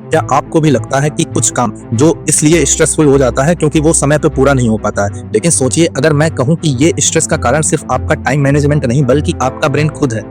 क्या आपको भी लगता है कि कुछ काम जो इसलिए स्ट्रेसफुल हो जाता है क्योंकि वो समय पे पूरा नहीं हो पाता है? लेकिन सोचिए, अगर मैं कहूँ कि ये स्ट्रेस का कारण सिर्फ आपका टाइम मैनेजमेंट नहीं बल्कि आपका ब्रेन खुद है,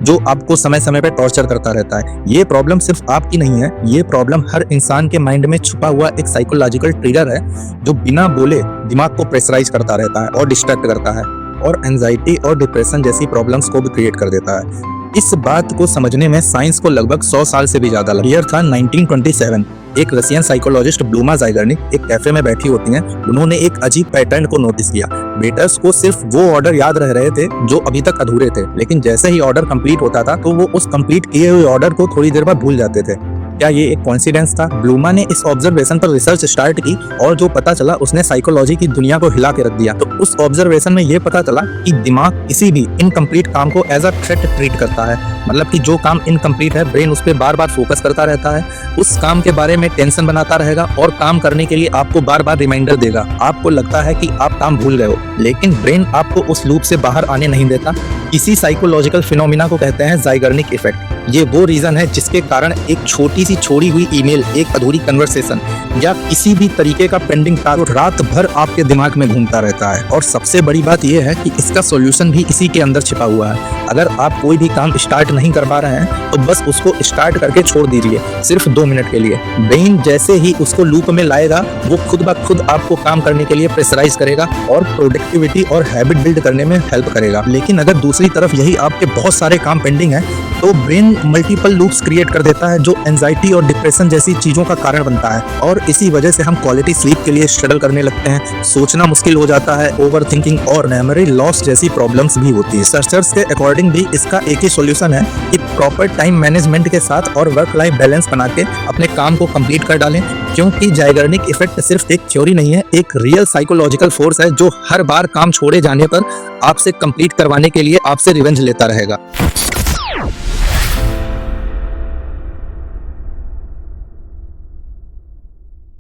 जो आपको समय समय पे टॉर्चर करता रहता है। ये प्रॉब्लम सिर्फ आपकी नहीं है, ये प्रॉब्लम हर इंसान के माइंड में छुपा हुआ एक साइकोलॉजिकल ट्रिगर है जो बिना बोले दिमाग को प्रेशराइज करता रहता है और डिस्ट्रैक्ट करता है और एंजाइटी और डिप्रेशन जैसी प्रॉब्लम्स को भी क्रिएट कर देता है। इस बात को समझने में साइंस को लगभग 100 साल से भी ज्यादा लगा। ईयर था 1927। एक रशियन साइकोलॉजिस्ट ब्लूमा ज़ाइगार्निक एक कैफे में बैठी होती हैं। उन्होंने एक अजीब पैटर्न को नोटिस किया। वेटर्स को सिर्फ वो ऑर्डर याद रह रहे थे जो अभी तक अधूरे थे, लेकिन जैसे ही ऑर्डर कंप्लीट होता था तो वो उस कंप्लीट किए हुए ऑर्डर को थोड़ी देर बाद भूल जाते थे। क्या ये एक कोइंसिडेंस था? ब्लूमा ने इस ऑब्जर्वेशन पर रिसर्च स्टार्ट की और जो पता चला उसने साइकोलॉजी की दुनिया को हिला के रख दिया। तो उस ऑब्जर्वेशन में ये पता चला कि दिमाग किसी भी इनकम्प्लीट काम को एज अ थ्रेट ट्रीट करता है। मतलब कि जो काम इनकम्प्लीट है, ब्रेन उस पर बार बार फोकस करता रहता है, उस काम के बारे में टेंशन बनाता रहेगा और काम करने के लिए आपको बार बार रिमाइंडर देगा। आपको लगता है कि आप काम भूल गए हो, लेकिन ब्रेन आपको उस लूप से बाहर आने नहीं देता। इसी साइकोलॉजिकल फिनोमिना को कहते हैं ज़ाइगार्निक इफेक्ट। ये वो रीजन है जिसके कारण एक छोटी सी छोड़ी हुई ईमेल, एक अधूरी कन्वर्सेशन या किसी भी तरीके का पेंडिंग टास्क रात भर आपके दिमाग में घूमता रहता है। और सबसे बड़ी बात यह है कि इसका सॉल्यूशन भी इसी के अंदर छिपा हुआ है। अगर आप कोई भी काम स्टार्ट नहीं कर पा रहे हैं तो बस उसको स्टार्ट करके छोड़ दीजिए, सिर्फ 2 मिनट के लिए। ब्रेन जैसे ही उसको लूप में लाएगा, वो खुद ब खुद आपको काम करने के लिए प्रेशराइज करेगा और प्रोडक्टिविटी और हैबिट बिल्ड करने में हेल्प करेगा। लेकिन अगर दूसरी तरफ यही आपके बहुत सारे काम पेंडिंग है तो ब्रेन मल्टीपल लूप्स क्रिएट कर देता है जो एंजाइटी और डिप्रेशन जैसी चीजों का कारण बनता है। और इसी वजह से हम क्वालिटी स्लीप के लिए स्ट्रगल करने लगते हैं, सोचना मुश्किल हो जाता है, ओवर थिंकिंग और मेमोरी लॉस जैसी प्रॉब्लम्स भी होती है। रिसर्चर्स के अकॉर्डिंग भी इसका एक ही सॉल्यूशन है कि प्रॉपर टाइम मैनेजमेंट के साथ और वर्क लाइफ बैलेंस बना के अपने काम को कंप्लीट कर डालें। क्योंकि ज़ाइगार्निक इफेक्ट सिर्फ एक थ्योरी नहीं है, एक रियल साइकोलॉजिकल फोर्स है जो हर बार काम छोड़े जाने पर आपसे कंप्लीट करवाने के लिए आपसे रिवेंज लेता रहेगा।